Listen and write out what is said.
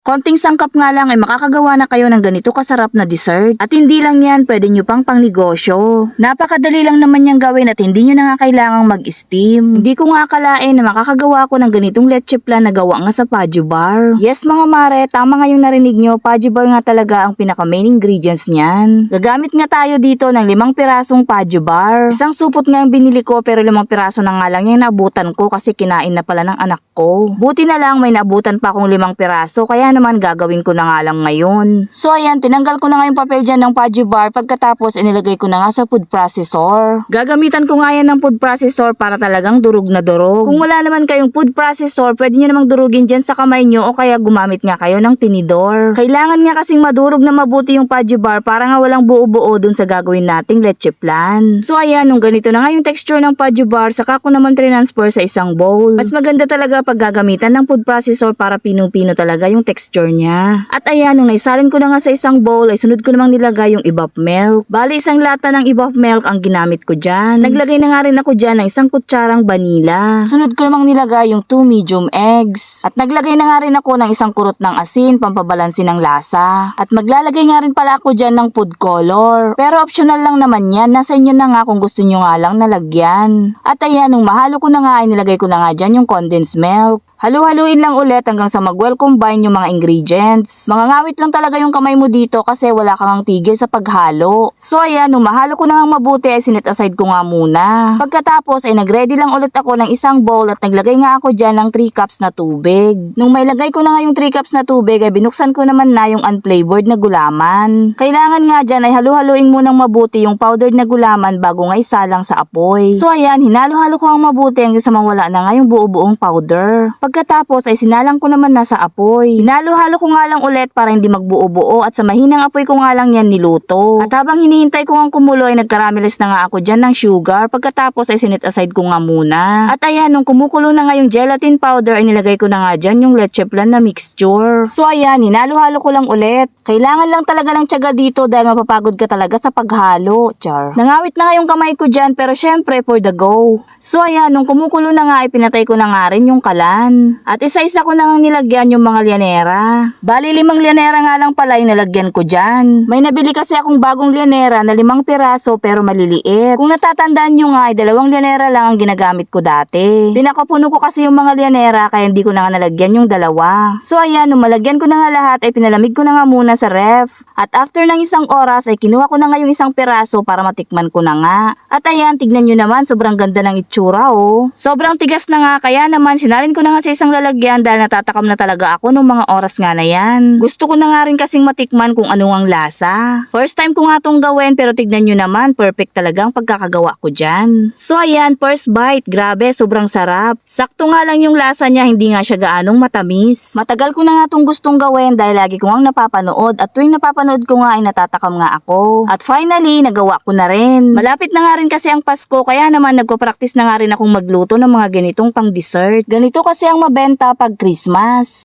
Konting sangkap nga lang ay makakagawa na kayo ng ganito kasarap na dessert. At hindi lang yan, pwede nyo pang pangnegosyo. Napakadali lang naman niyang gawin at hindi nyo na nga kailangang mag-steam. Hindi ko nga akalain na makakagawa ko ng ganitong leche flan na gawa nga sa Padjo bar. Yes mga mare, tama nga yung narinig nyo, Padjo bar nga talaga ang pinaka main ingredients niyan. Gagamit nga tayo dito ng 5 pirasong Padjo bar. Isang supot nga yung binili ko pero 5 piraso na nga lang yung naabutan ko kasi kinain na pala ng anak ko. Buti na lang may naabutan pa akong 5 piraso kaya naman gagawin ko na nga lang ngayon. So ayan, tinanggal ko na nga yung papel dyan ng Padjo bar pagkatapos inilagay ko na nga sa food processor. Gagamitan ko nga yan ng food processor para talagang durog na durog. Kung wala naman kayong food processor, pwede nyo namang durugin dyan sa kamay nyo o kaya gumamit nga kayo ng tinidor. Kailangan nga kasing madurog na mabuti yung Padjo bar para nga walang buo-buo dun sa gagawin nating leche flan. So ayan, nung ganito na nga yung texture ng Padjo bar, saka ko naman transfer sa isang bowl. Mas maganda talaga pag gagamitan ng food processor para pinong-pino talaga yung texture niya. At ayan, nung naisalin ko na nga sa isang bowl, ay sunod ko namang nilagay yung evap milk. Bali, isang lata ng evap milk ang ginamit ko dyan. Naglagay na nga rin ako dyan ng isang kutsarang vanilla. Sunod ko namang nilagay yung 2 medium eggs. At naglagay na nga rin ako ng isang kurot ng asin, pampabalansin ng lasa. At maglalagay nga rin pala ako dyan ng food color. Pero optional lang naman yan, nasa inyo na nga kung gusto nyo nga lang nalagyan. At ayan, nung mahalo ko na nga, ay nilagay ko na nga dyan yung condensed milk. Halu-haluin lang ulit hanggang sa mag-well combine yung mga ingredients. Mangangawit lang talaga yung kamay mo dito kasi wala kang tigil sa paghalo. So ayan, nung mahalo ko na nga mabuti ay sinet aside ko nga muna. Pagkatapos ay nagready lang ulit ako ng isang bowl at naglagay nga ako dyan ng 3 cups na tubig. Nung may lagay ko na nga yung 3 cups na tubig ay binuksan ko naman na yung unflavored na gulaman. Kailangan nga dyan ay halu-haluin munang mabuti yung powdered na gulaman bago nga isalang sa apoy. So ayan, hinalo-halo ko ang mabuti hanggang sa mawala na nga yung buo-buong powder. Pagkatapos ay sinalang ko naman na sa apoy. Hinalo-halo ko nga lang ulit para hindi magbuo-buo at sa mahinang apoy ko nga lang yan niluto. At habang hinihintay ko ang kumulo ay nagkaramelis na nga ako dyan ng sugar. Pagkatapos ay sinet aside ko nga muna. At ayan, nung kumukulo na nga yung gelatin powder ay nilagay ko na nga dyan yung leche flan na mixture. So ayan, hinalo-halo ko lang ulit. Kailangan lang talaga ng tiyaga dito dahil mapapagod ka talaga sa paghalo. Char. Nangawit na nga yung kamay ko dyan pero syempre for the go. So ayan, nung kumukulo na nga ay pinatay ko na nga rin yung kalan. At isa-isa ko na nga nilagyan yung mga lianera. Bali 5 lianera nga lang pala yung nalagyan ko dyan. May nabili kasi akong bagong lianera na 5 piraso pero maliliit. Kung natatandaan nyo nga ay 2 lianera lang ang ginagamit ko dati. Pinakapuno ko kasi yung mga lianera kaya hindi ko na nga nalagyan yung 2. So ayan, nung malagyan ko na nga lahat ay pinalamig ko na nga muna sa ref. At after ng 1 oras ay kinuha ko na nga yung 1 piraso para matikman ko na nga. At ayan, tignan nyo naman, sobrang ganda ng itsura oh. Sobrang tigas na nga kaya naman sinalin ko na nga sa isang lalagyan dahil natatakam na talaga ako nung mga oras nga na yan. Gusto ko na nga rin kasing matikman kung ano ang lasa. First time ko nga tong gawin pero tignan nyo naman, perfect talaga ang pagkakagawa ko dyan. So ayan, first bite, grabe, sobrang sarap. Sakto nga lang yung lasa niya, hindi nga siya gaanong matamis. Matagal ko na nga tong gustong gawin dahil lagi ko nga napapanood at tuwing napapanood ko nga ay natatakam nga ako. At finally, nagawa ko na rin. Malapit na nga rin kasi ang Pasko kaya naman nagpo-practice na nga rin akong magluto ng mga ganitong pang dessert. Ganito kasi ang mabenta pag Christmas.